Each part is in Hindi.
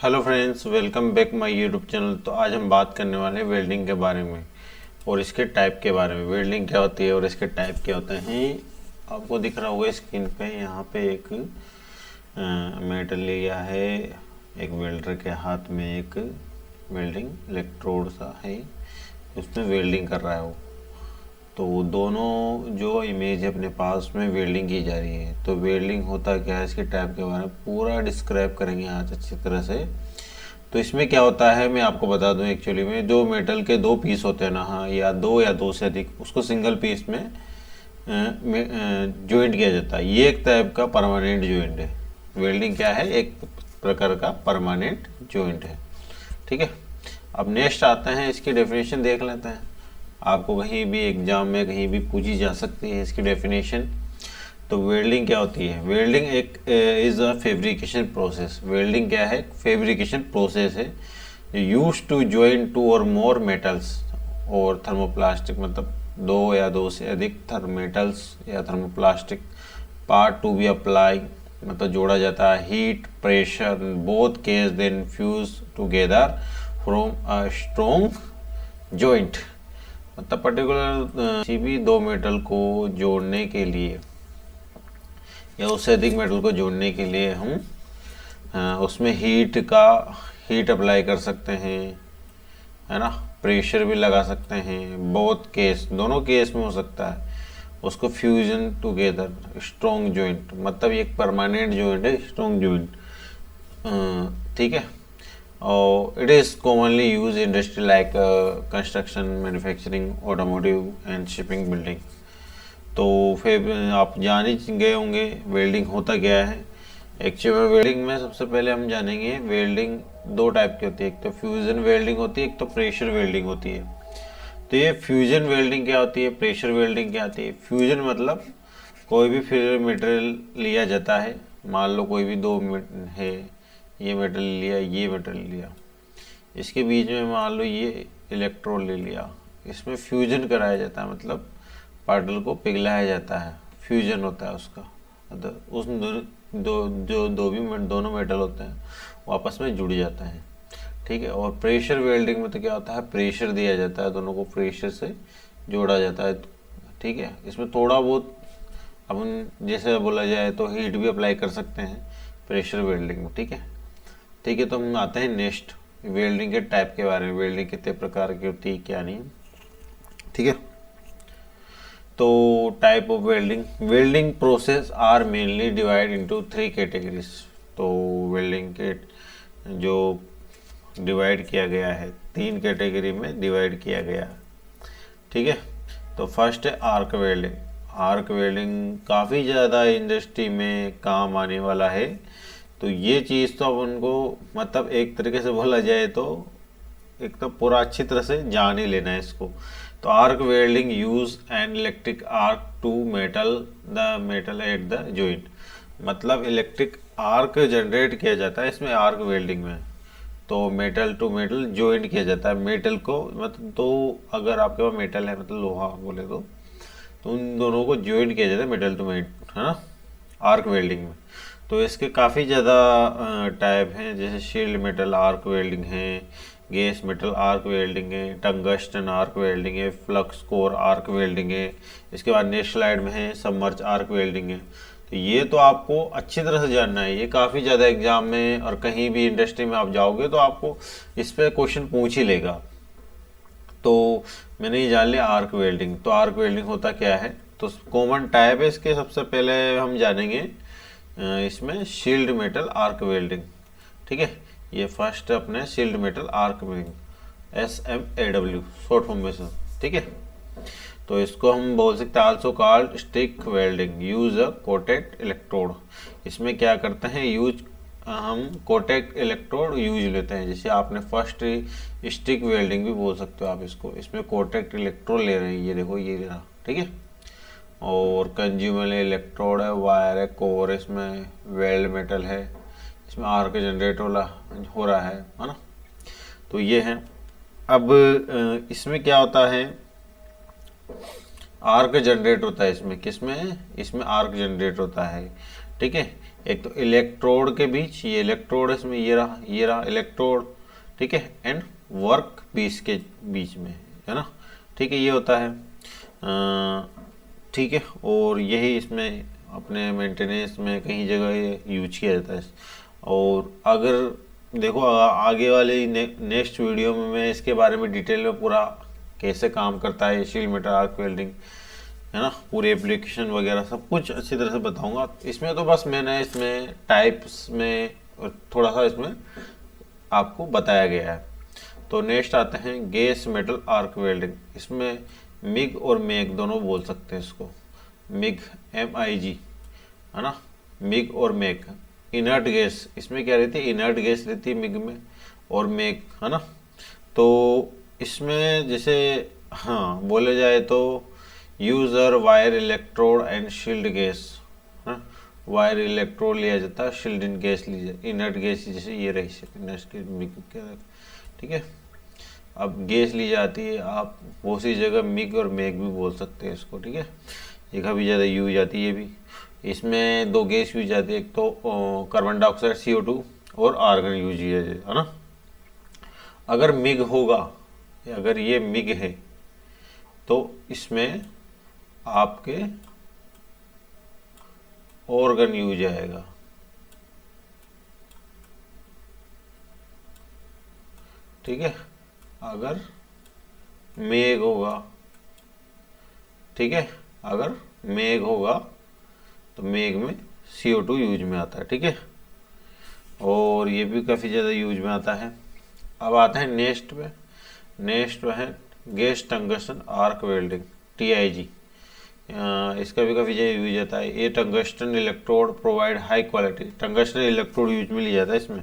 Hello friends, welcome back my YouTube channel. तो आज हम बात करने वाले हैं वेल्डिंग के बारे में और इसके टाइप के बारे में। वेल्डिंग क्या होती है और इसके टाइप क्या होते हैं। आपको दिख रहा होगा स्क्रीन पे, यहाँ पे एक मेटल लिया है, एक वेल्डर के हाथ में एक वेल्डिंग इलेक्ट्रोड सा है, उसमें वेल्डिंग कर रहा है वो। तो दोनों जो इमेज है अपने पास में वेल्डिंग की जा रही है। तो वेल्डिंग होता क्या है, इसके टाइप के बारे में पूरा डिस्क्राइब करेंगे आज अच्छी तरह से। तो इसमें क्या होता है मैं आपको बता दूं, एक्चुअली में जो मेटल के दो पीस होते हैं ना, हाँ, या दो से अधिक, उसको सिंगल पीस में ज्वाइंट किया जाता है। ये एक टाइप का परमानेंट ज्वाइंट है। वेल्डिंग क्या है, एक प्रकार का परमानेंट ज्वाइंट है। ठीक है, अब नेक्स्ट आते हैं, इसकी डेफिनेशन देख लेते हैं। आपको कहीं भी एग्जाम में कहीं भी पूछी जा सकती है इसकी डेफिनेशन। तो वेल्डिंग क्या होती है? वेल्डिंग एक is a fabrication process. Welding क्या है? फैब्रिकेशन प्रोसेस है यूज टू ज्वाइन टू और मोर मेटल्स और थर्मोप्लास्टिक, मतलब दो या दो से अधिक मेटल्स या thermoplastic part to be apply, मतलब जोड़ा जाता है। Heat pressure both case then fuse together from a strong joint. मतलब पर्टिकुलर किसी भी दो मेटल को जोड़ने के लिए या उससे अधिक मेटल को जोड़ने के लिए हम उसमें हीट अप्लाई कर सकते हैं, है ना। प्रेशर भी लगा सकते हैं। बहुत केस, दोनों केस में हो सकता है। उसको फ्यूजन टुगेदर स्ट्रॉन्ग जॉइंट, मतलब एक परमानेंट जॉइंट है, स्ट्रॉन्ग जॉइंट। ठीक है। और it is commonly use industry like construction, manufacturing, automotive and shipping, building. तो फिर आप जान ही गए होंगे वेल्डिंग होता क्या है। एक्चुअली में वेल्डिंग में सबसे पहले हम जानेंगे, वेल्डिंग दो टाइप की होती है। एक तो फ्यूजन वेल्डिंग होती है, एक तो प्रेशर वेल्डिंग होती है। तो ये फ्यूजन वेल्डिंग क्या होती है, प्रेशर वेल्डिंग क्या होती है? फ्यूजन मतलब कोई भी फिर मटेरियल लिया जाता है। मान लो कोई भी है, ये मटेरियल लिया, ये मटेरियल लिया, इसके बीच में मान लो ये इलेक्ट्रोड ले लिया, इसमें फ्यूजन कराया जाता है, मतलब पार्टिकल को पिघलाया जाता है, फ्यूजन होता है उसका। मतलब उस दोनों मेटल होते हैं वो आपस में जुड़ जाते हैं। ठीक है। और प्रेशर वेल्डिंग में तो क्या होता है, प्रेशर दिया जाता है, दोनों को प्रेशर से जोड़ा जाता है। ठीक है। इसमें थोड़ा बहुत अपन जैसे बोला जाए तो हीट भी अप्लाई कर सकते हैं प्रेशर वेल्डिंग में। ठीक है। ठीक है, तो हम आते हैं नेक्स्ट वेल्डिंग के टाइप के बारे में। वेल्डिंग कितने प्रकार की होती है, क्या नहीं। ठीक है। तो type of welding, welding process are mainly divide into three categories. तो वेल्डिंग के जो डिवाइड किया गया है, तीन कैटेगरी में डिवाइड किया गया। ठीक है। तो फर्स्ट है आर्क वेल्डिंग। आर्क वेल्डिंग काफ़ी ज़्यादा इंडस्ट्री में काम आने वाला है। तो ये चीज़ तो अब उनको, मतलब एक तरीके से बोला जाए तो एक तो पूरा अच्छी तरह से जान ही लेना है इसको। तो arc welding use an electric arc to metal at the joint, मतलब इलेक्ट्रिक आर्क जनरेट किया जाता है इसमें आर्क वेल्डिंग में। तो मेटल टू मेटल जॉइंट किया जाता है मेटल को, मतलब तो अगर आपके पास मेटल है, मतलब लोहा बोले तो उन दोनों को जॉइंट किया जाता है मेटल टू मेटल, है ना, आर्क वेल्डिंग में। तो इसके काफ़ी ज़्यादा टाइप हैं, जैसे शील्ड मेटल आर्क वेल्डिंग है, गैस मेटल आर्क वेल्डिंग है, टंगस्टन आर्क वेल्डिंग है, फ्लक्स कोर आर्क वेल्डिंग है। इसके बाद नेक्स्ट स्लाइड में है सबमर्ज आर्क वेल्डिंग है। तो ये तो आपको अच्छी तरह से जानना है, ये काफ़ी ज़्यादा एग्जाम में और कहीं भी इंडस्ट्री में आप जाओगे तो आपको इस पर क्वेश्चन पूछ ही लेगा। तो मैंने ये जान लिया आर्क वेल्डिंग। तो आर्क वेल्डिंग होता क्या है, तो कॉमन टाइप है इसके। सबसे पहले हम जानेंगे इसमें शील्ड मेटल आर्क वेल्डिंग। ठीक है, ये फर्स्ट अपने shield metal arc welding, SMAW short form में से। ठीक है। तो इसको हम बोल सकते हैं also called stick welding, use a coated electrode. इसमें क्या करते हैं, हम कोटेड इलेक्ट्रोड यूज लेते हैं। जैसे आपने फर्स्ट स्टिक वेल्डिंग भी बोल सकते हो आप इसको। इसमें कोटेड इलेक्ट्रोड ले रहे हैं, ये देखो ये रहा। ठीक है। और कंज्यूमर इलेक्ट्रोड है, वायर है, कोर, इसमें वेल्ड मेटल है, इसमें आर्क जनरेट हो रहा है ना। तो ये है। अब इसमें क्या होता है, आर्क जनरेट होता है इसमें। किसमें? इसमें आर्क जनरेट होता है। ठीक है। एक तो इलेक्ट्रोड के बीच, ये इलेक्ट्रोड इसमें ये रहा इलेक्ट्रोड, ठीक है, एंड वर्क पीस के बीच में, है ना, ठीक है, ये होता है ठीक है। और यही इसमें अपने मेंटेनेंस में कहीं जगह ये यूज किया जाता है। और अगर देखो आगे वाले नेक्स्ट वीडियो में मैं इसके बारे में डिटेल में पूरा कैसे काम करता है शील्ड मेटल आर्क वेल्डिंग, है ना, पूरे एप्लीकेशन वगैरह सब कुछ अच्छी तरह से बताऊंगा। इसमें तो बस मैंने इसमें टाइप्स में थोड़ा सा इसमें आपको बताया गया है। तो नेक्स्ट आते हैं गैस मेटल आर्क वेल्डिंग। इसमें मिग और मेग दोनों बोल सकते हैं इसको, मिग MIG, है ना, मिग और मेग। इनर्ट गैस इसमें क्या रहती है, इनर्ट गैस रहती है मिग में, और मेग, है ना। तो इसमें जैसे हाँ बोले जाए तो user wire electrode and shield gas, हाँ, वायर इलेक्ट्रोड लिया जाता है, शील्ड इन गैस ली जाती, इनर्ट गैस जैसे ये रही, ठीक है। अब गैस ली जाती है, आप बहुत सी जगह मिग और मेग भी बोल सकते हैं इसको, ठीक है। ये काफ़ी ज़्यादा यूज आती है ये भी। इसमें दो गैस यूज आती है, एक तो कार्बन डाइऑक्साइड CO2 और आर्गन यूज है ना। अगर मिग होगा, अगर ये मिग है तो इसमें आपके ऑर्गन यूज आएगा, ठीक है। अगर मेघ होगा, ठीक है, अगर मेघ होगा तो मेघ में CO2 यूज में आता है, ठीक है। और ये भी काफ़ी ज़्यादा यूज में आता है। अब आते हैं नेक्स्ट पे, नेक्स्ट पे है gas tungsten arc welding, TIG। इसका भी काफ़ी ज़्यादा यूज आता है। ये tungsten electrode provide high quality, tungsten electrode use में लिया जाता है इसमें,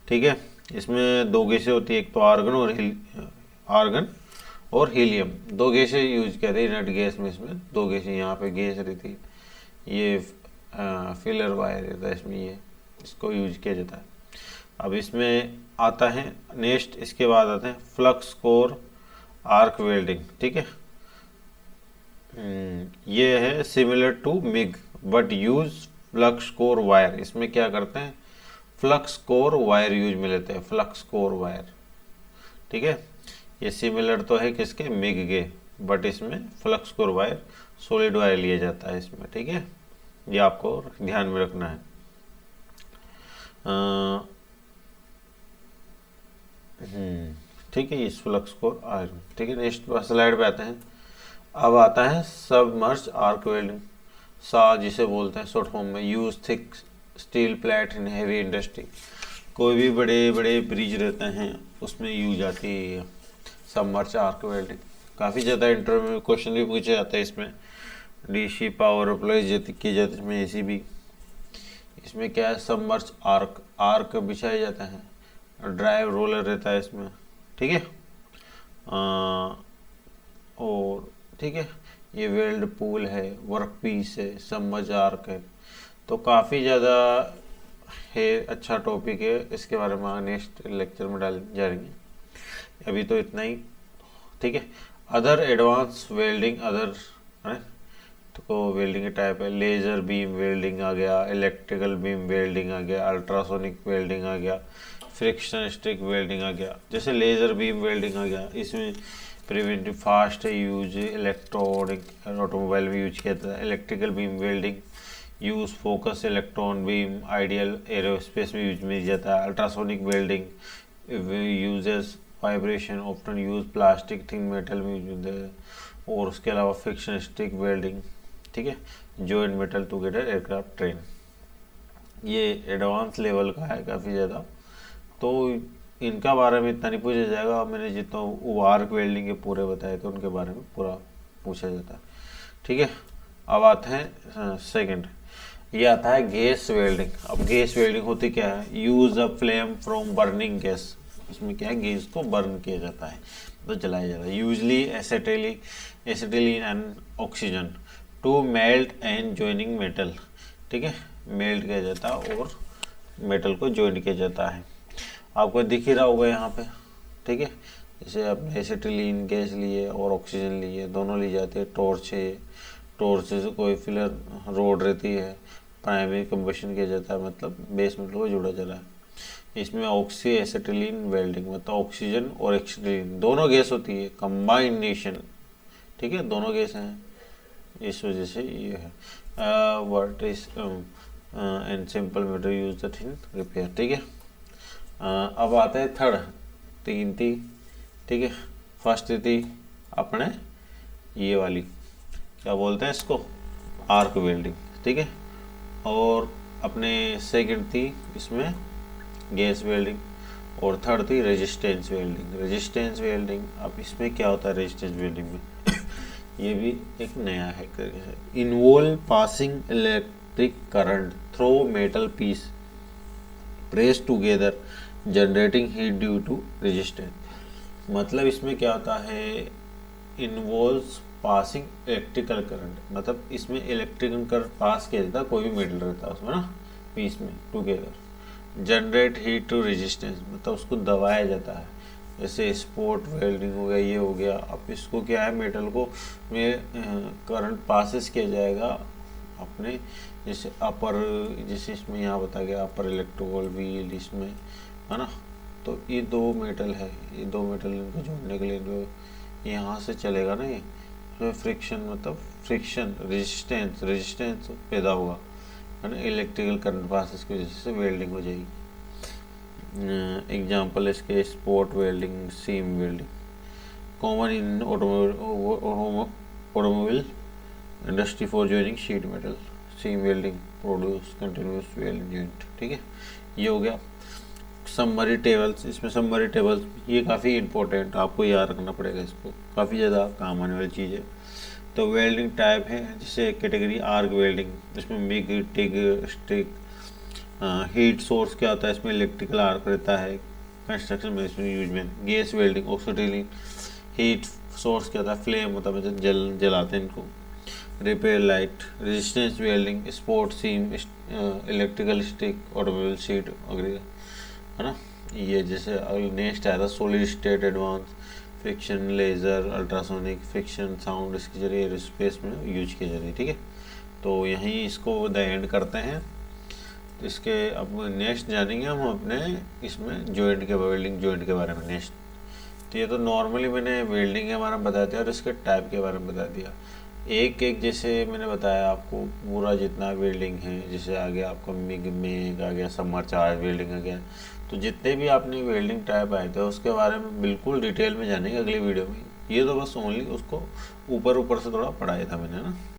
ठीक है। इसमें दो गैसें होती है, एक तो आर्गन और हीलियम, दो गैसें यूज किया था इनर्ट गैस में। इसमें दो गैसें, यहाँ पे गैस रहती है, ये फिलर वायर रहता है इसमें, ये इसको यूज किया जाता है। अब इसमें आता है नेक्स्ट, इसके बाद आते हैं फ्लक्स कोर आर्क वेल्डिंग, ठीक है। ये है similar to MIG but use flux core wire. इसमें क्या करते हैं, फ्लक्स कोर वायर यूज में लेते हैं, फ्लक्स कोर वायर, ठीक है। ये सिमिलर तो है किसके, मिग के, बट इसमें flux core wire solid wire लिया जाता है इसमें, ठीक है। ये आपको ध्यान में रखना है। ठीक है, इस फ्लक्स कोर आयरन, ठीक है। नेक्स्ट स्लाइड पे आते हैं। अब आता है सबमर्ज आर्क वेल्डिंग, सा जिसे बोलते हैं शॉर्ट फॉर्म में। Use thick steel plate in heavy industry, कोई भी बड़े बड़े ब्रिज रहते हैं उसमें यूज आती है सबमर्ज आर्क वेल्डिंग। काफ़ी ज़्यादा इंटरव्यू में क्वेश्चन भी पूछे जाते हैं इसमें। DC पावर अप्लाई की जाती है इसमें, AC भी। इसमें क्या है, सबमर्ज आर्क बिछाया जाता है, ड्राइव रोलर रहता है इसमें, ठीक है। और ठीक है, ये वेल्ड पूल है, वर्क पीस है, सबमर्ज आर्क है। तो काफ़ी ज़्यादा है, अच्छा टॉपिक है, इसके बारे में नेक्स्ट लेक्चर में डाल जाएंगे। अभी तो इतना ही, ठीक है। अदर एडवांस वेल्डिंग, अदर तो वेल्डिंग के टाइप है, लेज़र बीम वेल्डिंग आ गया, इलेक्ट्रिकल बीम वेल्डिंग आ गया, अल्ट्रासोनिक वेल्डिंग आ गया, फ्रिक्शन स्टिक वेल्डिंग आ गया। जैसे लेज़र बीम वेल्डिंग आ गया, इसमें preventive fast use electronic automobile में यूज किया जाता है। Electrical beam welding use focus electron beam, ideal aerospace में यूज में जाता है। Ultrasonic welding uses vibration, often use plastic thing metal में यूज होता है। और उसके अलावा फ्रिक्शन स्टिक वेल्डिंग, ठीक है, joint metal together aircraft train. ये एडवांस लेवल का है काफ़ी ज़्यादा, तो इनका बारे में इतना नहीं पूछा जाएगा। मैंने जितना वो आर्क वेल्डिंग के पूरे बताए थे उनके बारे में पूरा पूछा जाता है, ठीक है। अब आते हैं सेकंड, ये आता है गैस वेल्डिंग। अब गैस वेल्डिंग होती क्या है, use a flame from burning gas. इसमें क्या है, गैस को बर्न किया जाता है, तो जलाया जाता है। Usually acetylene and oxygen to melt and joining metal, ठीक है, मेल्ट किया जाता है और मेटल को जॉइन किया जाता है। आपको दिख ही रहा होगा यहाँ पे, ठीक है। जैसे आपने एसिटिलीन गैस लिए और ऑक्सीजन लिए, दोनों ली जाती है। टॉर्च है, टॉर्च से कोई फिलर रोड रहती है, प्राइमरी कंबशन किया जाता है, मतलब बेस मेटल को जोड़ा जा रहा है। इसमें ऑक्सी एसिटिलीन वेल्डिंग, मतलब ऑक्सीजन और एसिटिलीन दोनों गैस होती है, कंबाइनेशन, ठीक है, दोनों गैस हैं, इस वजह से ये है। What is and simple method use that in repair, ठीक है। अब आता है थर्ड, तीन थी, ठीक है। फर्स्ट थी अपने ये वाली, क्या बोलते हैं इसको, आर्क वेल्डिंग, ठीक है। और अपने सेकंड थी इसमें गैस वेल्डिंग, और थर्ड थी रेजिस्टेंस वेल्डिंग। रेजिस्टेंस वेल्डिंग, अब इसमें क्या होता है रेजिस्टेंस वेल्डिंग में ये भी एक नया है, involve passing electric current through metal piece press together generating heat due to resistance. मतलब इसमें क्या होता है, इन्वॉल्व्स पासिंग इलेक्ट्रिकल करंट, मतलब इसमें इलेक्ट्रिकल करंट पास किया जाता है, कोई भी मेटल रहता है उसमें ना, पीस में together, generate heat to resistance, मतलब उसको दबाया जाता है, जैसे स्पॉट वेल्डिंग हो गया, ये हो गया। अब इसको क्या है, मेटल को में करंट पासिस किया जाएगा अपने, जैसे अपर, जैसे इसमें यहाँ बता गया अपर इलेक्ट्रोल व्हील, इसमें है ना। तो ये दो मेटल है, ये दो मेटल इनको जोड़ने के लिए जो यहाँ से चलेगा ना, ये तो फ्रिक्शन, मतलब फ्रिक्शन रेजिस्टेंस पैदा होगा, है ना, इलेक्ट्रिकल करंट पासिस की वजह से वेल्डिंग हो जाएगी। एग्जाम्पल इसके spot welding, seam welding, common in automobile industry for joining sheet metal, seam welding produce continuous welding joint, ठीक है। ये हो गया समरी टेबल्स। इसमें समरी टेबल्स ये काफ़ी इंपॉर्टेंट, आपको याद रखना पड़ेगा, इसको काफ़ी ज़्यादा काम आने वाली चीज़ है। तो वेल्डिंग टाइप है, जैसे कैटेगरी आर्क वेल्डिंग, इसमें MiG, TIG, stick. Heat source क्या होता है, इसमें इलेक्ट्रिकल आर्क रहता है, कंस्ट्रक्शन में इसमें यूज में। Gas welding, oxidising heat source क्या होता है, फ्लेम होता है, मतलब जलाते हैं इनको। Repair light, resistance welding, sport seam, electrical stick, automobile sheet वगैरह, है ना। ये जैसे नेक्स्ट आया था solid state advance, friction laser, ultrasonic friction sound, इसके जरिए एरोस्पेस में यूज किए जा रही है, ठीक है। तो यहीं इसको द एंड करते हैं। तो इसके अब नेक्स्ट जानेंगे हम अपने इसमें जॉइंट के, वेल्डिंग जॉइंट के बारे में नेक्स्ट। तो ये तो नॉर्मली मैंने वेल्डिंग के बारे में बता दिया और इसके टाइप के बारे में बता दिया। एक एक जैसे मैंने बताया आपको पूरा जितना वेल्डिंग है, जैसे आ गया आपका मिग आ गया, समर चार्ज वेल्डिंग आ गया, तो जितने भी आपने वेल्डिंग टाइप आए थे उसके बारे में बिल्कुल डिटेल में जानेंगे अगली वीडियो में। ये तो बस ओनली उसको ऊपर ऊपर से थोड़ा पढ़ाया था मैंने ना।